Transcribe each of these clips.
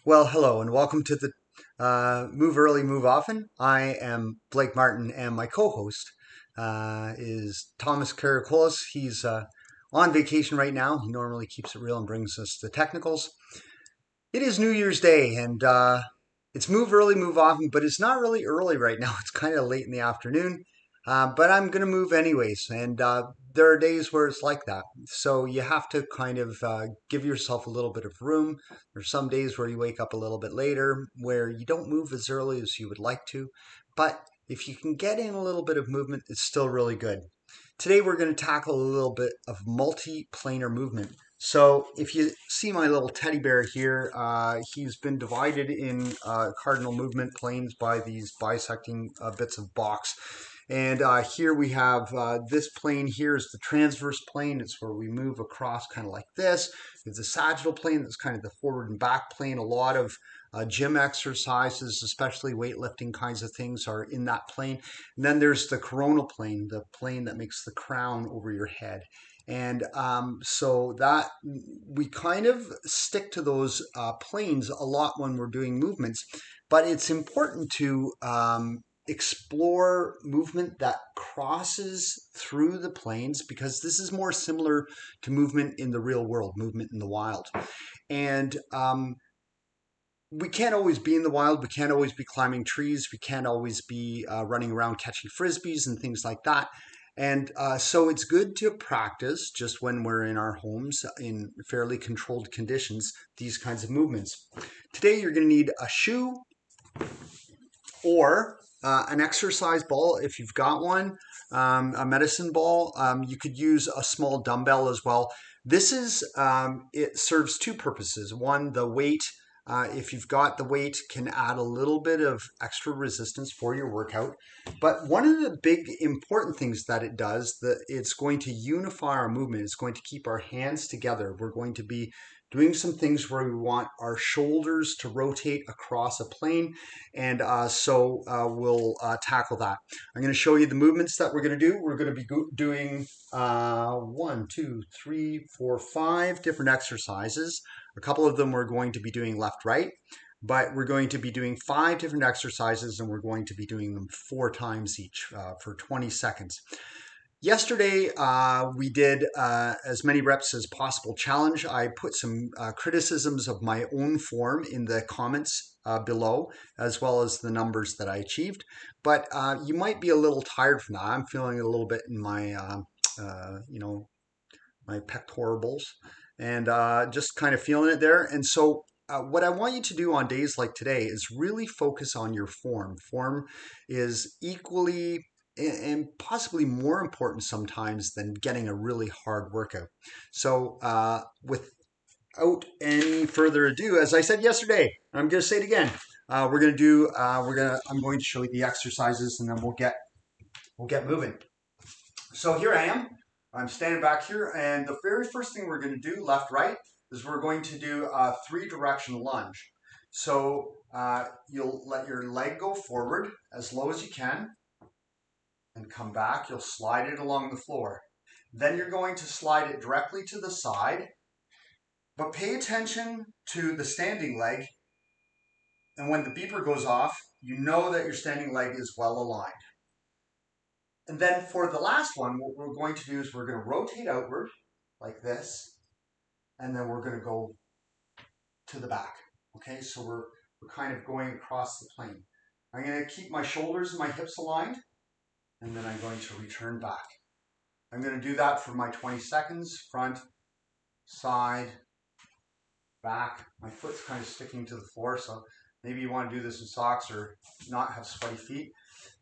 Well, hello and welcome to the Move Early, Move Often. I am Blake Martin, and my co-host is Thomas Karakolis. He's on vacation right now. He normally keeps it real and brings us the technicals. It is New Year's Day, and it's Move Early, Move Often, but it's not really early right now. It's kind of late in the afternoon, but I'm going to move anyways, and there are days where it's like that. So you have to kind of give yourself a little bit of room. There's some days where you wake up a little bit later, where you don't move as early as you would like to, but if you can get in a little bit of movement, it's still really good. Today we're going to tackle a little bit of multiplanar movement. So if you see my little teddy bear here, he's been divided in cardinal movement planes by these bisecting bits of box. And here we have this plane here is the transverse plane. It's where we move across kind of like this. It's the sagittal plane. That's kind of the forward and back plane. A lot of gym exercises, especially weightlifting kinds of things, are in that plane. And then there's the coronal plane, the plane that makes the crown over your head. And so that we kind of stick to those planes a lot when we're doing movements, but it's important to explore movement that crosses through the planes because this is more similar to movement in the real world, movement in the wild. And we can't always be in the wild. We can't always be climbing trees. We can't always be running around catching frisbees and things like that. And so it's good to practice just when we're in our homes in fairly controlled conditions, these kinds of movements. Today, you're going to need a shoe or an exercise ball if you've got one, a medicine ball. You could use a small dumbbell as well. This is, it serves two purposes. One, the weight. If you've got the weight, can add a little bit of extra resistance for your workout. But one of the big important things that it does, that it's going to unify our movement. It's going to keep our hands together. We're going to be doing some things where we want our shoulders to rotate across a plane. And so we'll tackle that. I'm going to show you the movements that we're going to do. We're going to be doing 1, 2, 3, 4, 5 different exercises. A couple of them we're going to be doing left, right, but we're going to be doing 5 different exercises and we're going to be doing them 4 times each for 20 seconds. Yesterday, we did as many reps as possible challenge. I put some criticisms of my own form in the comments below, as well as the numbers that I achieved. But you might be a little tired from that. I'm feeling a little bit in my, my pectorals and just kind of feeling it there. And so what I want you to do on days like today is really focus on your form. Form is equally and possibly more important sometimes than getting a really hard workout. So without any further ado, as I said yesterday, I'm going to say it again. I'm going to show you the exercises and then we'll get moving. So here I am. I'm standing back here, and the very first thing we're going to do, left, right, is we're going to do a 3-direction lunge. So you'll let your leg go forward as low as you can and come back. You'll slide it along the floor. Then you're going to slide it directly to the side, but pay attention to the standing leg. And when the beeper goes off, you know that your standing leg is well aligned. And then for the last one, what we're going to do is we're going to rotate outward like this, and then we're going to go to the back. Okay, so we're kind of going across the plane. I'm going to keep my shoulders and my hips aligned, and then I'm going to return back. I'm going to do that for my 20 seconds, front, side, back. My foot's kind of sticking to the floor, so maybe you want to do this in socks or not have sweaty feet.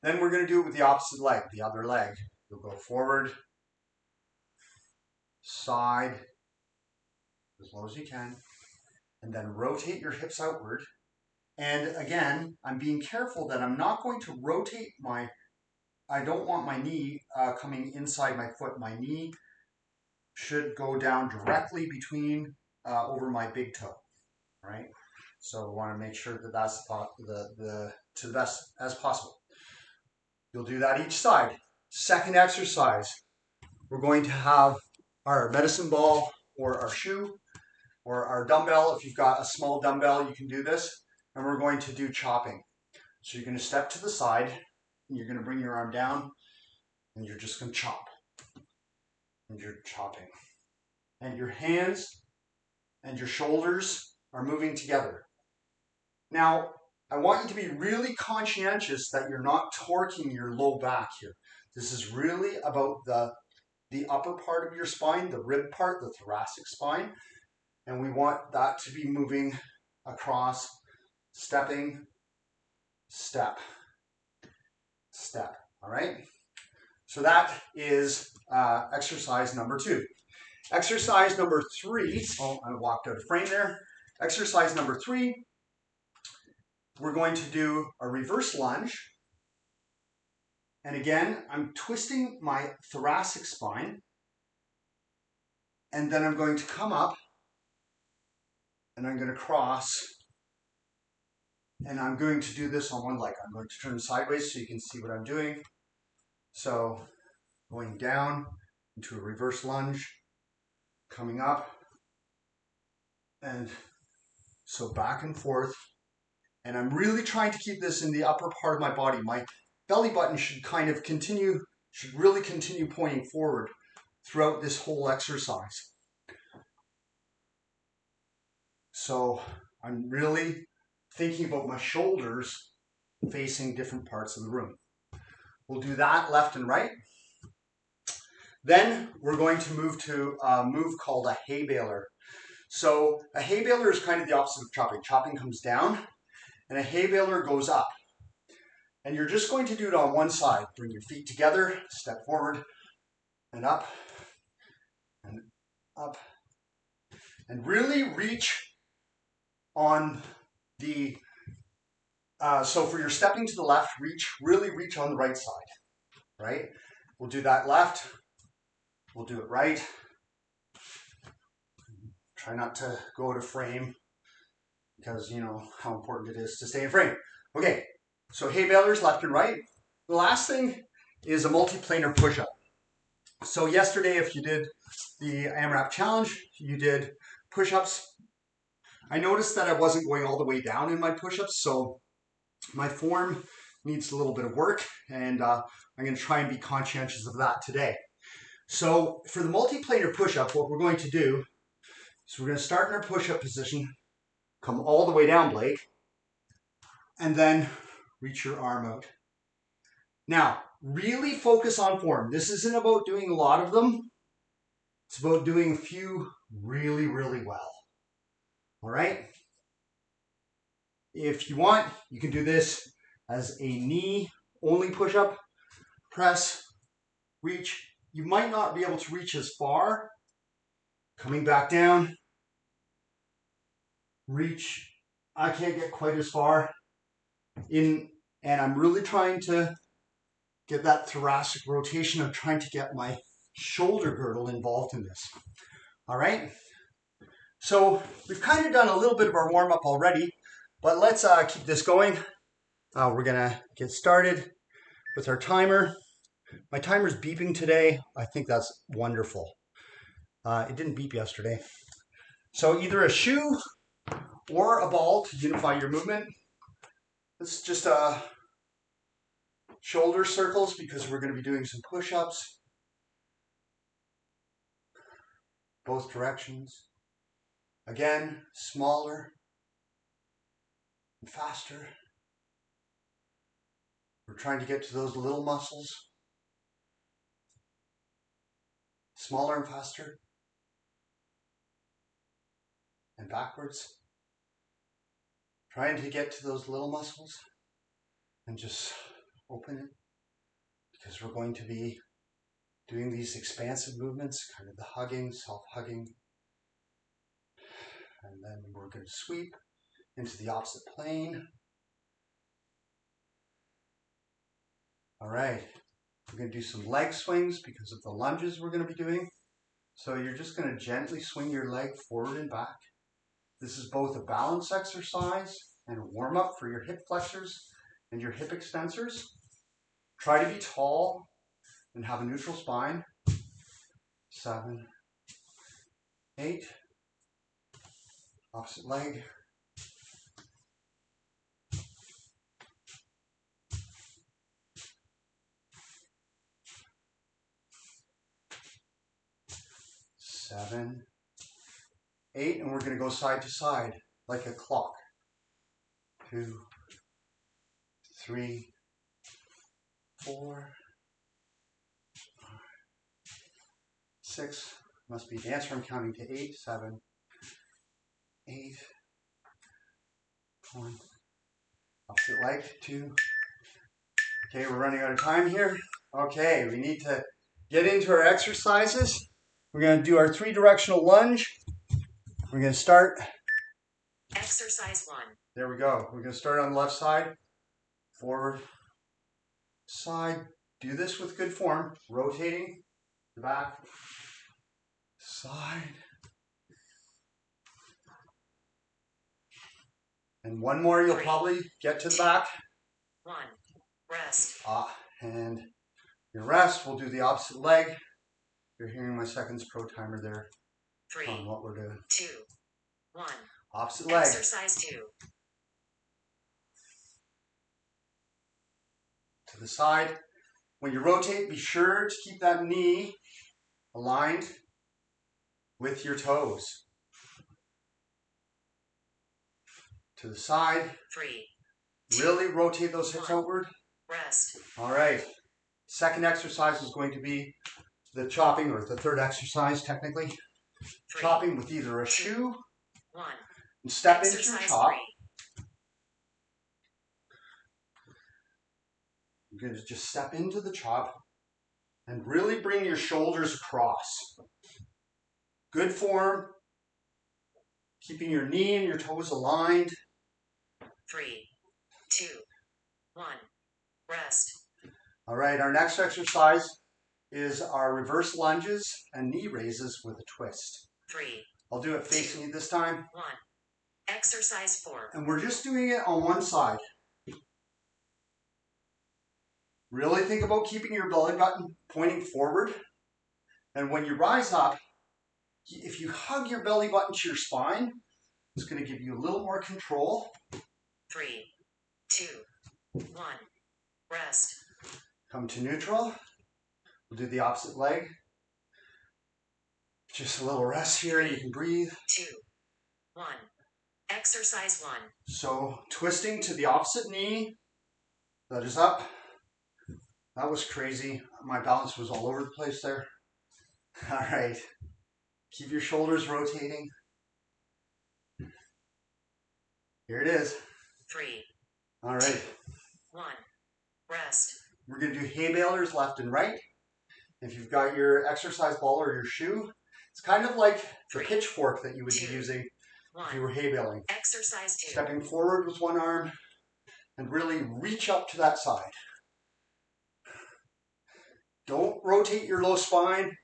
Then we're going to do it with the opposite leg, the other leg. You'll go forward, side, as low as you can, and then rotate your hips outward. And again, I'm being careful that I'm not going to rotate I don't want my knee coming inside my foot. My knee should go down directly between, over my big toe, right? So we want to make sure that that's to the best as possible. You'll do that each side. Second exercise, we're going to have our medicine ball or our shoe. or our dumbbell. If you've got a small dumbbell, you can do this. And we're going to do chopping. So you're going to step to the side, and you're going to bring your arm down, and you're just going to chop. And you're chopping. And your hands and your shoulders are moving together. Now, I want you to be really conscientious that you're not torquing your low back here. This is really about the upper part of your spine, the rib part, the thoracic spine. And we want that to be moving across, stepping, step, step. All right? So that is exercise number 2. Exercise number 3, oh, I walked out of frame there. Exercise number 3, we're going to do a reverse lunge. And again, I'm twisting my thoracic spine. And then I'm going to come up and I'm going to cross. And I'm going to do this on one leg. I'm going to turn sideways so you can see what I'm doing. So going down into a reverse lunge, coming up. And so back and forth. And I'm really trying to keep this in the upper part of my body. My belly button should really continue pointing forward throughout this whole exercise. So I'm really thinking about my shoulders facing different parts of the room. We'll do that left and right. Then we're going to move to a move called a hay baler. So a hay baler is kind of the opposite of chopping. Chopping comes down and a hay baler goes up. And you're just going to do it on one side. Bring your feet together, step forward and up, and really reach on the, so for your stepping to the left, really reach on the right side, right? We'll do that left, we'll do it right. Try not to go out of frame because you know how important it is to stay in frame. Okay, so hay balers left and right. The last thing is a multiplanar push-up. So yesterday, if you did the AMRAP challenge, you did push-ups. I noticed that I wasn't going all the way down in my push-ups, so my form needs a little bit of work, and I'm going to try and be conscientious of that today. So for the multiplanar push-up, what we're going to do is we're going to start in our push-up position, come all the way down, Blake, and then reach your arm out. Now, really focus on form. This isn't about doing a lot of them. It's about doing a few really, really well. All right? If you want, you can do this as a knee-only push-up. Press, reach. You might not be able to reach as far. Coming back down. Reach. I can't get quite as far. And I'm really trying to get that thoracic rotation. I'm trying to get my shoulder girdle involved in this. All right? So we've kind of done a little bit of our warm-up already, but let's keep this going. We're going to get started with our timer. My timer's beeping today. I think that's wonderful. It didn't beep yesterday. So either a shoe or a ball to unify your movement. This is just shoulder circles because we're going to be doing some push-ups. Both directions. Again, smaller and faster. We're trying to get to those little muscles. Smaller and faster. And backwards. Trying to get to those little muscles and just open it, because we're going to be doing these expansive movements, kind of the hugging, self-hugging. And then we're going to sweep into the opposite plane. All right, we're going to do some leg swings because of the lunges we're going to be doing. So you're just going to gently swing your leg forward and back. This is both a balance exercise and a warm-up for your hip flexors and your hip extensors. Try to be tall and have a neutral spine. 7, 8, Opposite leg. Seven, 8, and we're going to go side to side like a clock. 2, 3, 4, 6. Must be dancer. I'm counting to 8, 7, 8. 1. Opposite leg. 2. Okay, we're running out of time here. Okay, we need to get into our exercises. We're going to do our 3-directional lunge. We're going to start. Exercise 1. There we go. We're going to start on the left side. Forward, side. Do this with good form. Rotating the back, side. And one more, you'll probably get to the back. 1. Rest. And your rest, we'll do the opposite leg. You're hearing my seconds pro timer there 3. on what we're doing. 2. 1. Opposite leg. Exercise 2. To the side. When you rotate, be sure to keep that knee aligned with your toes. To the side. 3. Really rotate those hips outward. Rest. All right. Second exercise is going to be the chopping, or the third exercise technically. 3. Chopping with either a shoe 1. and step Exercise into your chop. 3. You're going to just step into the chop and really bring your shoulders across. Good form. Keeping your knee and your toes aligned. 3. 2. 1. Rest. All right, our next exercise is our reverse lunges and knee raises with a twist. 3. I'll do it facing you this time. 1. Exercise 4. And we're just doing it on one side. Really think about keeping your belly button pointing forward. And when you rise up, if you hug your belly button to your spine, it's going to give you a little more control. 3. 2. 1. Rest. Come to neutral. We'll do the opposite leg. Just a little rest here. You can breathe. 2. 1. Exercise 1. So twisting to the opposite knee. That is up. That was crazy. My balance was all over the place there. All right. Keep your shoulders rotating. Here it is. 3. All right. 1. Rest. We're going to do hay balers left and right. If you've got your exercise ball or your shoe, it's kind of like the pitchfork that you would be using if you were hay baling. Exercise 2. Stepping forward with one arm and really reach up to that side. Don't rotate your low spine.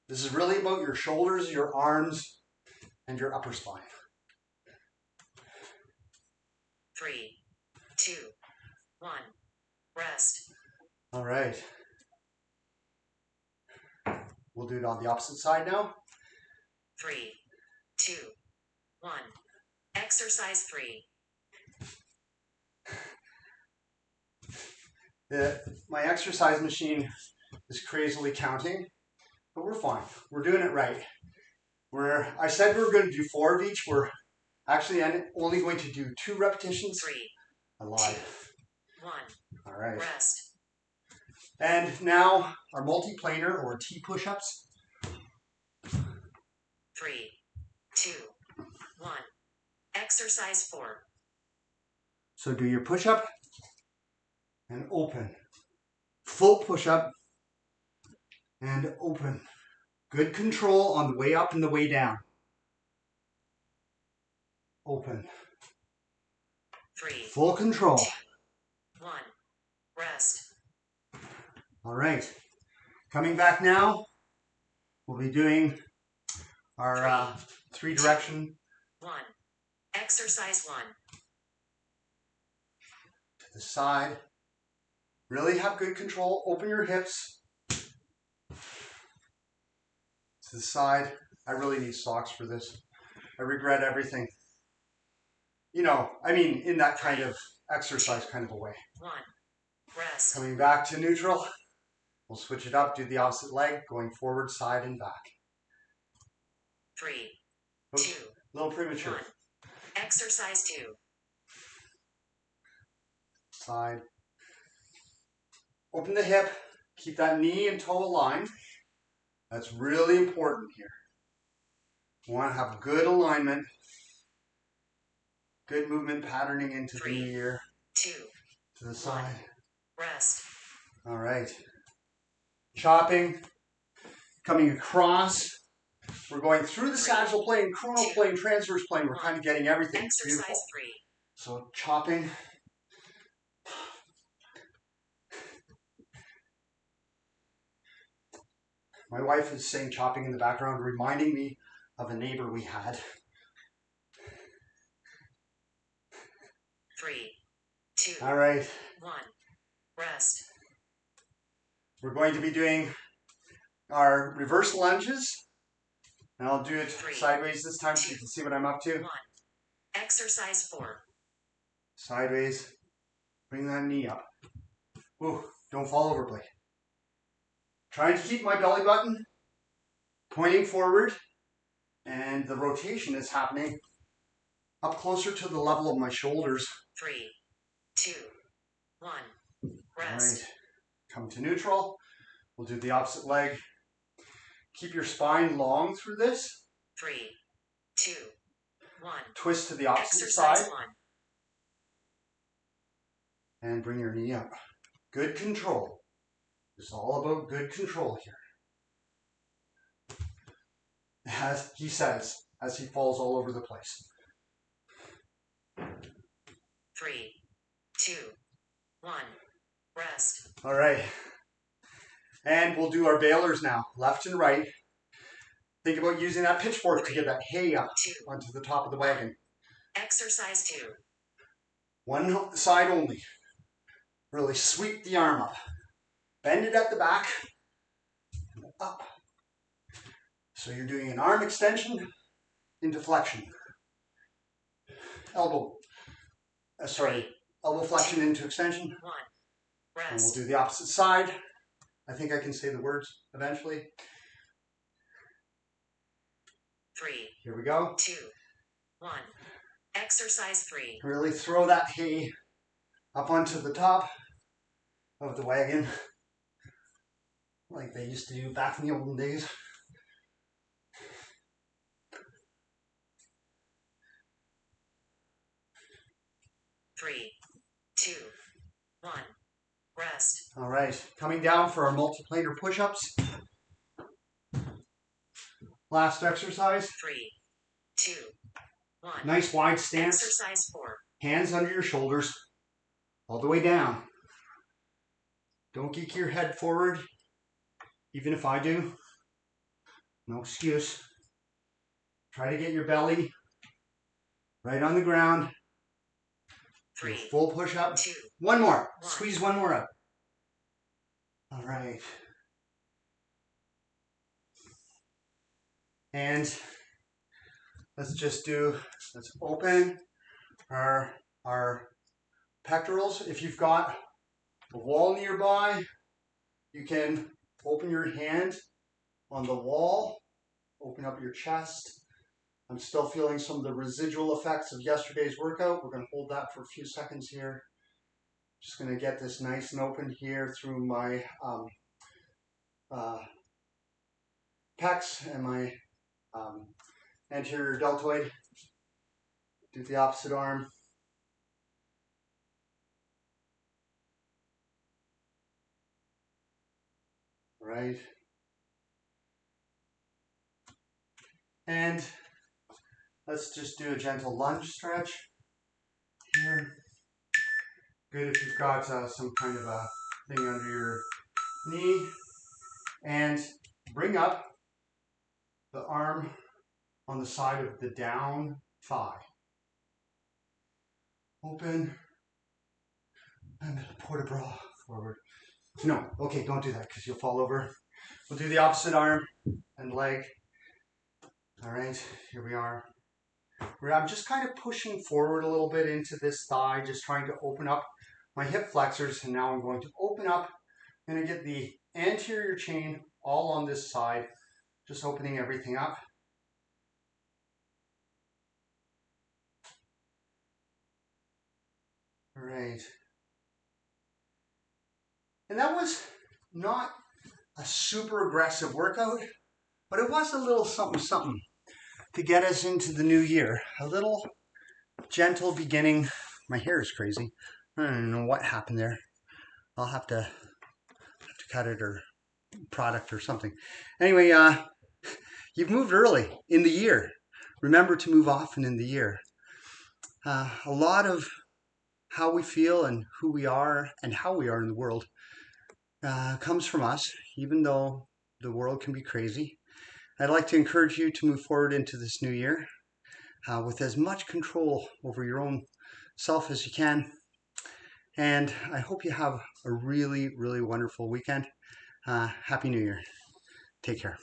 This is really about your shoulders, your arms, and your upper spine. 3. 2. 1. Rest. All right. We'll do it on the opposite side now. 3. 2. 1. Exercise 3. My exercise machine is crazily counting, but we're fine. We're doing it right. I said we were going to do 4 of each. We're actually only going to do 2 repetitions. 3. I lied. 2. 1. All right. Rest. And now our multiplanar or T push-ups. 3. 2. 1. Exercise 4. So do your push-up and open. Full push-up and open. Good control on the way up and the way down. Open. 3. Full control. 2. 1. Rest. All right. Coming back now, we'll be doing our 3-direction. 1. Exercise 1. To the side. Really have good control. Open your hips. To the side. I really need socks for this. I regret everything. You know, I mean, in that kind of exercise kind of a way. 1. Rest. Coming back to neutral. We'll switch it up, do the opposite leg, going forward, side, and back. 3. Oops, 2. a little premature. 1. Exercise 2. Side. Open the hip. Keep that knee and toe aligned. That's really important here. You want to have good alignment, good movement patterning into the 3, new year. 2. To the side. Rest. All right. Chopping. Coming across. We're going through the sagittal plane, coronal plane, transverse plane. We're kind of getting everything. Exercise Beautiful. 3. So chopping. My wife is saying chopping in the background, reminding me of a neighbor we had. 3, 2. All right. 1. Rest. We're going to be doing our reverse lunges. And I'll do it sideways this time so you can see what I'm up to. 1. Exercise 4. Sideways. Bring that knee up. Ooh, don't fall over, Blake. Trying to keep my belly button pointing forward, and the rotation is happening up closer to the level of my shoulders. 3, 2, 1. All Rest. right. Come to neutral. We'll do the opposite leg. Keep your spine long through this. 3, 2, 1. Twist to the opposite Exercise side. 1. And bring your knee up. Good control. It's all about good control here. As he says, as he falls all over the place. 3, 2, 1. Rest. All right. And we'll do our balers now, left and right. Think about using that pitchfork to get that hay up 2. onto the top of the wagon. Exercise 2. One side only. Really sweep the arm up. Bend it at the back. And up. So you're doing an arm extension into flexion. Elbow flexion into extension. 1. And we'll Rest. do the opposite side. I think I can say the words eventually. 3, Here we go. 2, 1. Exercise 3. Really throw that hay up onto the top of the wagon like they used to do back in the olden days. Three, 2, 1. Rest. All right, coming down for our multiplanar push-ups. Last exercise. 3, 2, 1. Nice wide stance. Exercise 4. Hands under your shoulders, all the way down. Don't geek your head forward, even if I do. No excuse. Try to get your belly right on the ground. 3, Full push-up. 2. One more. 1. Squeeze one more up. All right. And let's open our pectorals. If you've got a wall nearby, you can open your hand on the wall, open up your chest. I'm still feeling some of the residual effects of yesterday's workout. We're going to hold that for a few seconds here. Just going to get this nice and open here through my pecs and my anterior deltoid. Do the opposite arm. Right. And let's just do a gentle lunge stretch here. Good if you've got some kind of a thing under your knee. And bring up the arm on the side of the down thigh. Open. And port a bra forward. No, okay, don't do that because you'll fall over. We'll do the opposite arm and leg. All right, here we are. where I'm just kind of pushing forward a little bit into this thigh, just trying to open up my hip flexors. And now I'm going to open up. I'm going to get the anterior chain all on this side, just opening everything up. All right. And that was not a super aggressive workout, but it was a little something something to get us into the new year. A little gentle beginning. My hair is crazy. I don't know what happened there. I'll have to cut it or product or something. Anyway, you've moved early in the year. Remember to move often in the year. A lot of how we feel and who we are and how we are in the world comes from us, even though the world can be crazy. I'd like to encourage you to move forward into this new year with as much control over your own self as you can. And I hope you have a really, really wonderful weekend. Happy New Year. Take care.